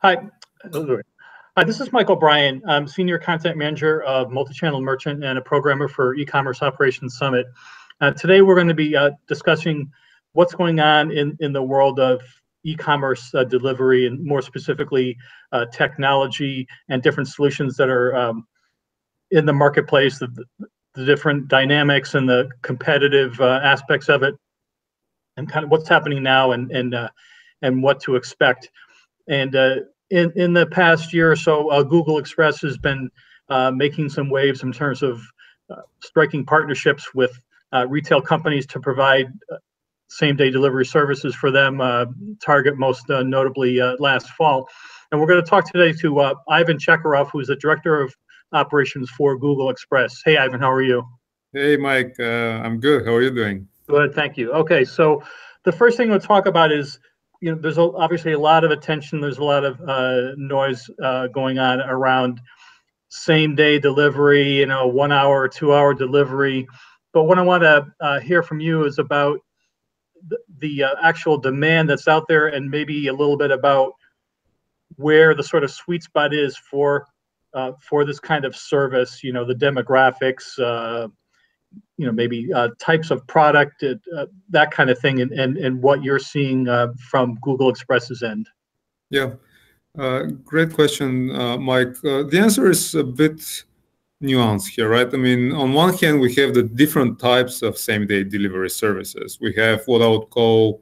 Hi. Hi, this is Michael Bryan. I'm Senior Content Manager of Multichannel Merchant and a programmer for E-commerce Operations Summit. Today, we're going to be discussing what's going on in the world of e-commerce delivery, and more specifically, technology and different solutions that are in the marketplace, the different dynamics and the competitive aspects of it, and kind of what's happening now and what to expect. And in the past year or so, Google Express has been making some waves in terms of striking partnerships with retail companies to provide same-day delivery services for them, Target most notably last fall. And we're going to talk today to Ivan Chekarov, who's the Director of Operations for Google Express. Hey, Ivan, how are you? Hey, Mike, I'm good. How are you doing? Good, thank you. Okay, so the first thing we'll talk about is, there's obviously a lot of attention. There's a lot of noise going on around same-day delivery, 1 hour or 2 hour delivery. But what I want to hear from you is about the actual demand that's out there, and maybe a little bit about where the sort of sweet spot is for this kind of service. The demographics. Maybe types of product, that kind of thing, and what you're seeing from Google Express's end. Yeah, great question, Mike. The answer is a bit nuanced here, right? I mean, on one hand, we have the different types of same-day delivery services. We have what I would call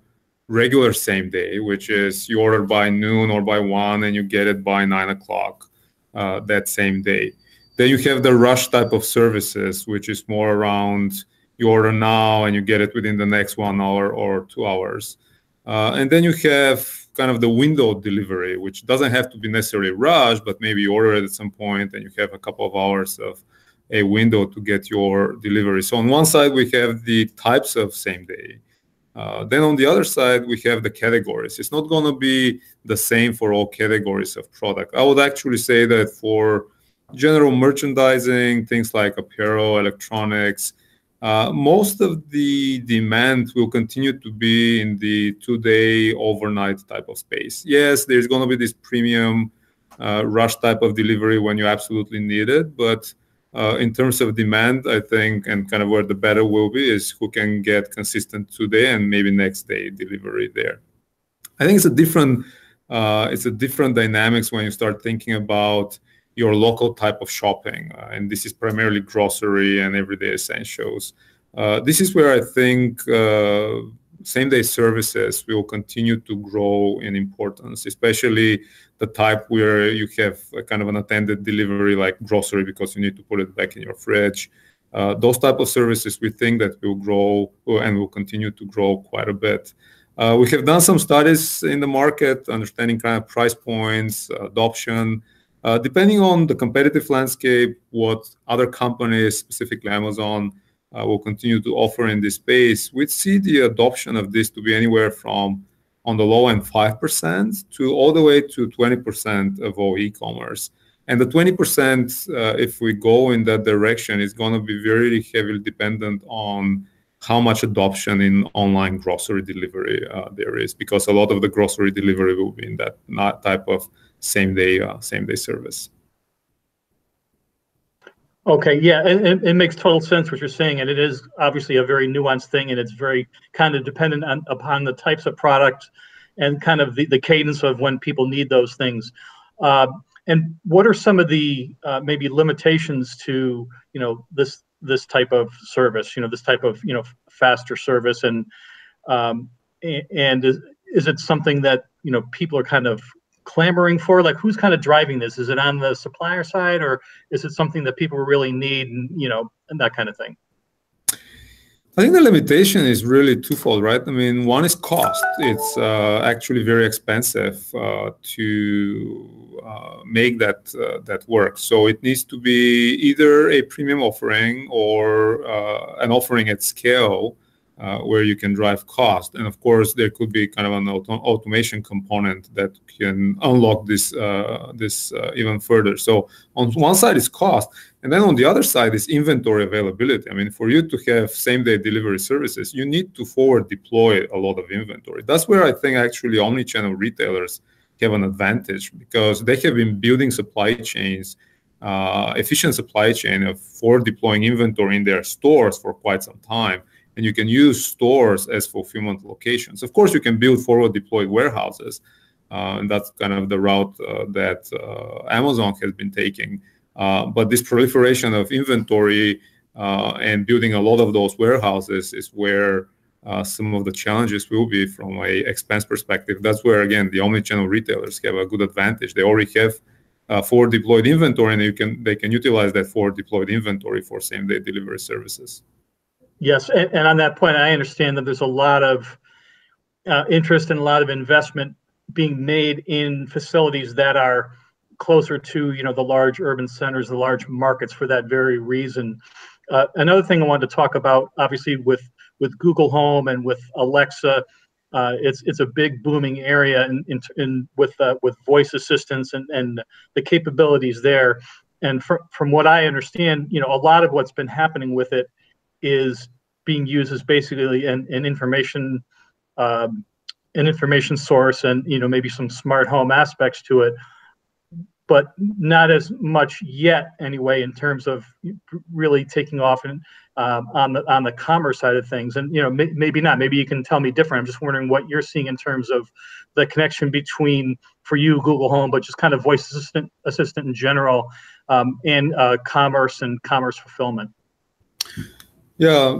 regular same-day, which is you order by noon or by 1 and you get it by 9 o'clock that same day. Then you have the rush type of services, which is more around you order now and you get it within the next 1 hour or 2 hours. And then you have kind of the window delivery, which doesn't have to be necessarily rush, but maybe you order it at some point and you have a couple of hours of a window to get your delivery. So on one side, we have the types of same day. Then on the other side, we have the categories. It's not going to be the same for all categories of product. I would actually say that for general merchandising, things like apparel, electronics, most of the demand will continue to be in the 2-day overnight type of space. Yes, there's going to be this premium rush type of delivery when you absolutely need it. But in terms of demand, I think, and kind of where the battle will be is who can get consistent 2-day and maybe next day delivery there. I think it's a different dynamics when you start thinking about your local type of shopping. And this is primarily grocery and everyday essentials. This is where I think same-day services will continue to grow in importance, especially the type where you have a kind of an attended delivery like grocery because you need to put it back in your fridge. Those type of services we think that will grow and will continue to grow quite a bit. We have done some studies in the market, understanding kind of price points, adoption. Depending on the competitive landscape, what other companies, specifically Amazon, will continue to offer in this space, we'd see the adoption of this to be anywhere from, on the low end, 5% to all the way to 20% of all e-commerce. And the 20%, if we go in that direction, is going to be very heavily dependent on how much adoption in online grocery delivery there is, because a lot of the grocery delivery will be in that type of same-day service. Okay, yeah, and it makes total sense what you're saying, and it is obviously a very nuanced thing, and it's very kind of dependent upon the types of product and kind of the cadence of when people need those things. And what are some of the maybe limitations to this type of service? This type of faster service, and is it something that people are kind of clamoring for? Like, who's kind of driving this? Is it on the supplier side, or is it something that people really need, and that kind of thing? I think the limitation is really twofold, right? I mean, one is cost. It's actually very expensive to make that work. So it needs to be either a premium offering or an offering at scale where you can drive cost. And of course, there could be kind of an automation component that can unlock this even further. So on one side is cost, and then on the other side is inventory availability. I mean, for you to have same-day delivery services, you need to forward deploy a lot of inventory. That's where I think actually omnichannel retailers have an advantage because they have been building supply chains, efficient supply chain for deploying inventory in their stores for quite some time. And you can use stores as fulfillment locations. Of course, you can build forward deployed warehouses. And that's kind of the route that Amazon has been taking. But this proliferation of inventory and building a lot of those warehouses is where some of the challenges will be from a expense perspective. That's where, again, the omnichannel retailers have a good advantage. They already have forward deployed inventory, and they can utilize that forward deployed inventory for same-day delivery services. Yes, and on that point, I understand that there's a lot of interest and a lot of investment being made in facilities that are closer to, the large urban centers, the large markets, for that very reason. Another thing I wanted to talk about, obviously, with Google Home and with Alexa, it's a big booming area with voice assistants and the capabilities there. And from what I understand, a lot of what's been happening with it is being used as basically an information source, and maybe some smart home aspects to it, but not as much yet anyway in terms of really taking off on the commerce side of things. And maybe not. Maybe you can tell me different. I'm just wondering what you're seeing in terms of the connection between, for you, Google Home, but just kind of voice assistant in general, and commerce and commerce fulfillment. Yeah,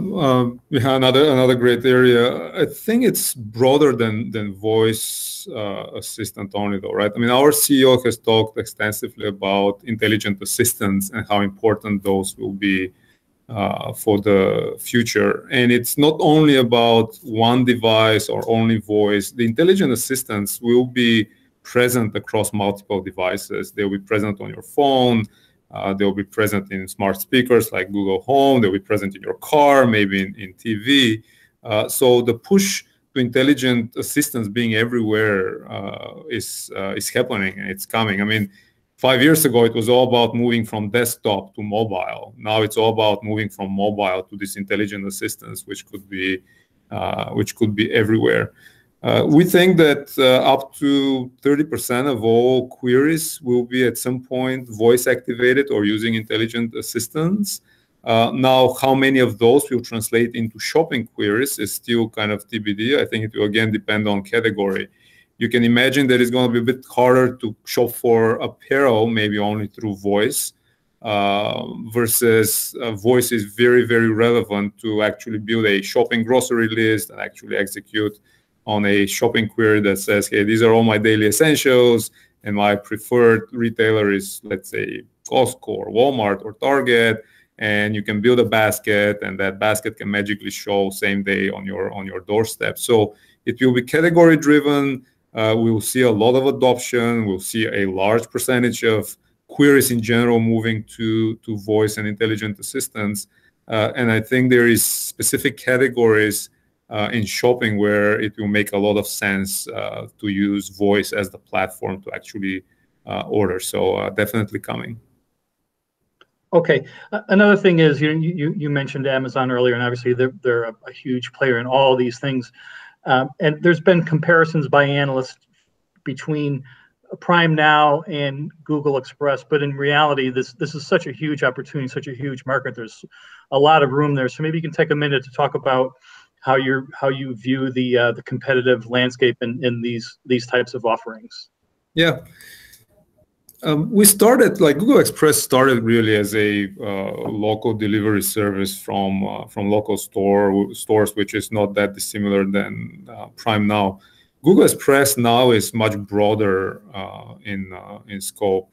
another great area. I think it's broader than voice assistant only, though, right? I mean, our CEO has talked extensively about intelligent assistants and how important those will be for the future. And it's not only about one device or only voice. The intelligent assistants will be present across multiple devices. They'll be present on your phone. They'll be present in smart speakers like Google Home. They'll be present in your car, maybe in TV. So the push to intelligent assistants being everywhere is happening, and it's coming. I mean, 5 years ago, it was all about moving from desktop to mobile. Now it's all about moving from mobile to these intelligent assistants, which could be everywhere. We think that up to 30% of all queries will be at some point voice activated or using intelligent assistants. Now, how many of those will translate into shopping queries is still kind of TBD. I think it will again depend on category. You can imagine that it's going to be a bit harder to shop for apparel, maybe only through voice, versus voice is very, very relevant to actually build a shopping grocery list and actually execute on a shopping query that says, hey, these are all my daily essentials, and my preferred retailer is, let's say, Costco or Walmart or Target, and you can build a basket, and that basket can magically show same day on your doorstep. So it will be category driven. We will see a lot of adoption. We'll see a large percentage of queries in general moving to voice and intelligent assistants. And I think there is specific categories in shopping where it will make a lot of sense to use voice as the platform to actually order. So definitely coming. Okay. Another thing is, you mentioned Amazon earlier, and obviously they're a huge player in all these things. And there's been comparisons by analysts between Prime Now and Google Express, but in reality, this is such a huge opportunity, such a huge market. There's a lot of room there. So maybe you can take a minute to talk about how you view the competitive landscape in these types of offerings. Yeah. We started, Google Express started really as a local delivery service from local stores, which is not that dissimilar than Prime Now. Google Express now is much broader in scope.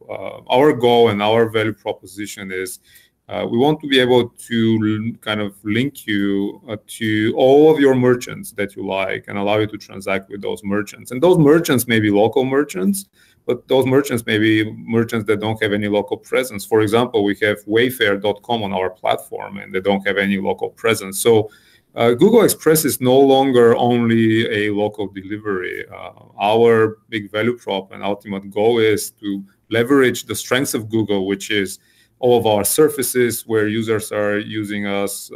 Our goal and our value proposition is we want to be able to kind of link you to all of your merchants that you like and allow you to transact with those merchants. And those merchants may be local merchants, but those merchants may be merchants that don't have any local presence. For example, we have Wayfair.com on our platform, and they don't have any local presence. So Google Express is no longer only a local delivery. Our big value prop and ultimate goal is to leverage the strengths of Google, which is all of our surfaces where users are using us,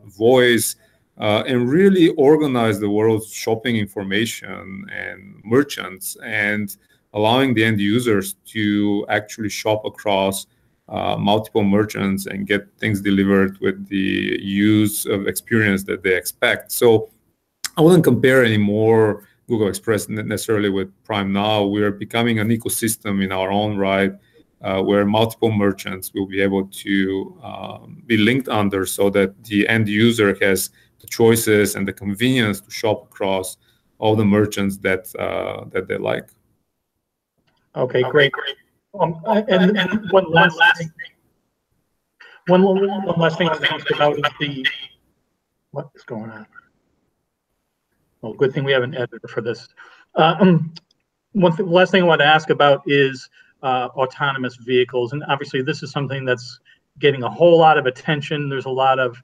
voice, and really organize the world's shopping information and merchants and allowing the end users to actually shop across multiple merchants and get things delivered with the use of experience that they expect. So I wouldn't compare anymore Google Express necessarily with Prime Now. We're becoming an ecosystem in our own right, where multiple merchants will be able to be linked under, so that the end user has the choices and the convenience to shop across all the merchants that they like. Okay, great. And one last thing. One last thing I was asked about is what is going on? Well, good thing we have an editor for this. Last thing I want to ask about is autonomous vehicles, and obviously this is something that's getting a whole lot of attention. There's a lot of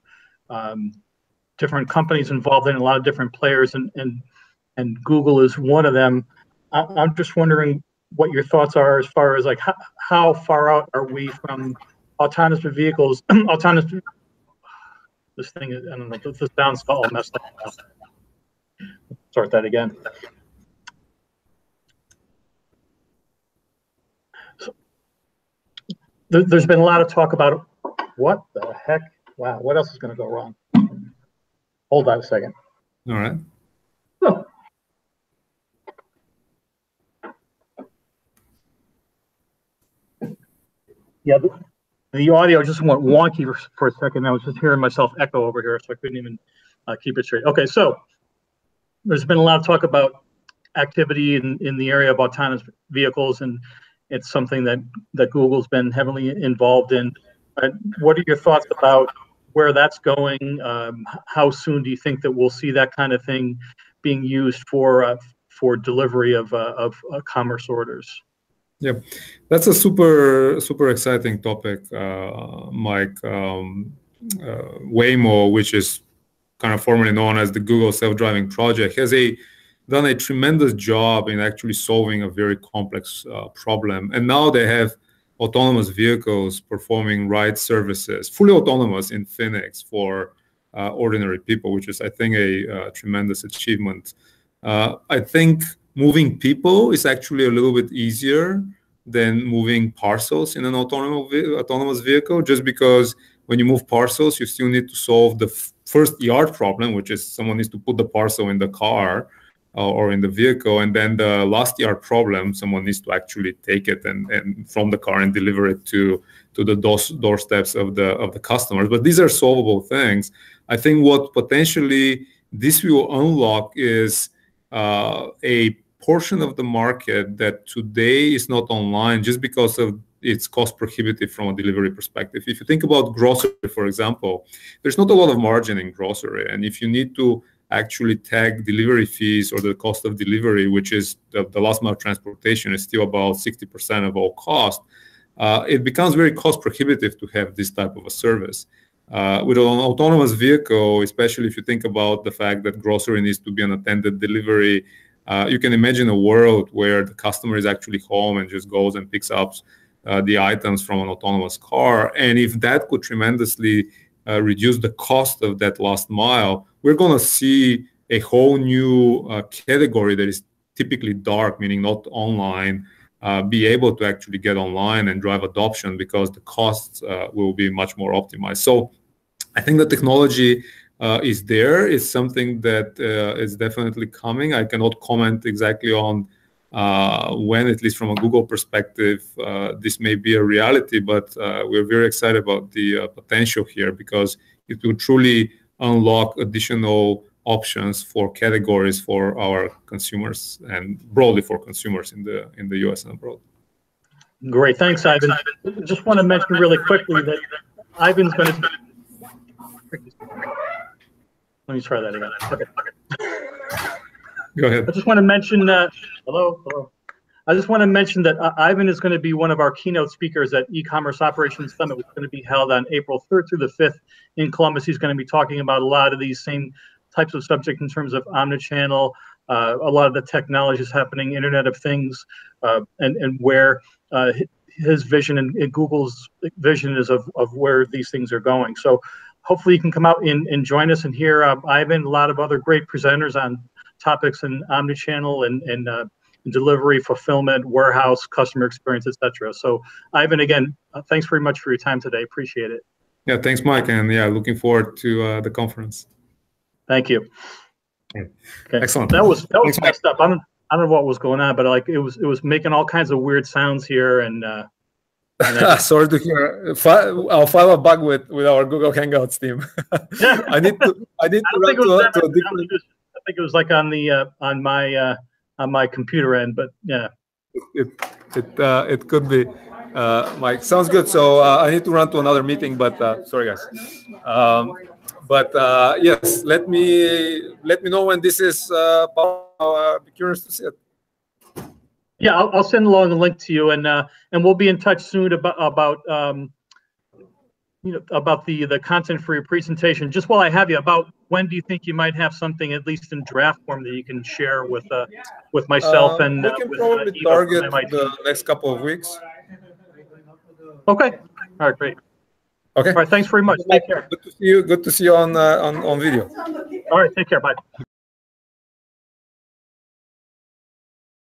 different companies involved in, a lot of different players, and Google is one of them. I'm just wondering what your thoughts are as far as like how far out are we from autonomous vehicles? This thing is, I don't know, the sound's all messed up. Start that again. So, there's been a lot of talk about what the heck? Wow, what else is going to go wrong? Hold on a second. All right. Oh. Yeah, the audio just went wonky for a second. I was just hearing myself echo over here, so I couldn't even keep it straight. Okay, so there's been a lot of talk about activity in the area of autonomous vehicles, and it's something that Google's been heavily involved in. What are your thoughts about where that's going? How soon do you think that we'll see that kind of thing being used for delivery of commerce orders? Yeah, that's a super exciting topic, Mike. Waymo, which is kind of formerly known as the Google Self-Driving Project, has done a tremendous job in actually solving a very complex problem. And now they have autonomous vehicles performing ride services, fully autonomous in Phoenix for ordinary people, which is, I think, a tremendous achievement. I think moving people is actually a little bit easier than moving parcels in an autonomous vehicle, just because when you move parcels, you still need to solve the first yard problem, which is someone needs to put the parcel in the car or in the vehicle, and then the last yard problem, someone needs to actually take it and from the car and deliver it to the doorsteps of the customers. But these are solvable things. I think what potentially this will unlock is a portion of the market that today is not online just because of its cost prohibitive from a delivery perspective. If you think about grocery, for example, there's not a lot of margin in grocery. And if you need to actually tag delivery fees or the cost of delivery, which is the last mile transportation is still about 60% of all cost, it becomes very cost prohibitive to have this type of a service. With an autonomous vehicle, especially if you think about the fact that grocery needs to be an attended delivery, you can imagine a world where the customer is actually home and just goes and picks up the items from an autonomous car. And if that could tremendously reduce the cost of that last mile, we're going to see a whole new category that is typically dark, meaning not online, be able to actually get online and drive adoption because the costs will be much more optimized. So I think the technology is there. It's something that is definitely coming. I cannot comment exactly on when, at least from a Google perspective, this may be a reality, but we're very excited about the potential here because it will truly unlock additional options for categories for our consumers and broadly for consumers in the US and abroad. Great, thanks, Ivan. Just want to mention really quickly that Ivan's going to. Let me try that again. Okay. Go ahead. I just want to mention. Hello. I just want to mention that Ivan is going to be one of our keynote speakers at E-commerce Operations Summit, which is going to be held on April 3rd through the 5th in Columbus. He's going to be talking about a lot of these same types of subjects in terms of omnichannel, a lot of the technologies happening, Internet of Things, and where his vision and Google's vision is of where these things are going. So hopefully you can come out and join us and hear Ivan, a lot of other great presenters on topics in omnichannel and delivery, fulfillment, warehouse, customer experience, etc. So, Ivan, again, thanks very much for your time today. Appreciate it. Yeah, thanks, Mike, and yeah, looking forward to the conference. Thank you. Okay. Excellent. Excellent. That was Thanks, messed up. I don't know what was going on, but like it was making all kinds of weird sounds here, and sorry to hear. I'll file a bug with our Google Hangouts team. I need to run to a different. I think it was like on the on my computer end, but yeah. It could be. Mike, sounds good. So I need to run to another meeting, but sorry, guys. Yes, let me know when this is. I'll be curious to see it. Yeah, I'll send along a link to you, and we'll be in touch soon about the content for your presentation. Just while I have you, about when do you think you might have something at least in draft form that you can share with myself and we can with probably Eva target from MIT? the next couple of weeks. Okay. All right. Great. Okay. All right. Thanks very much. Take care. Good to see you. Good to see you on video. All right. Take care. Bye.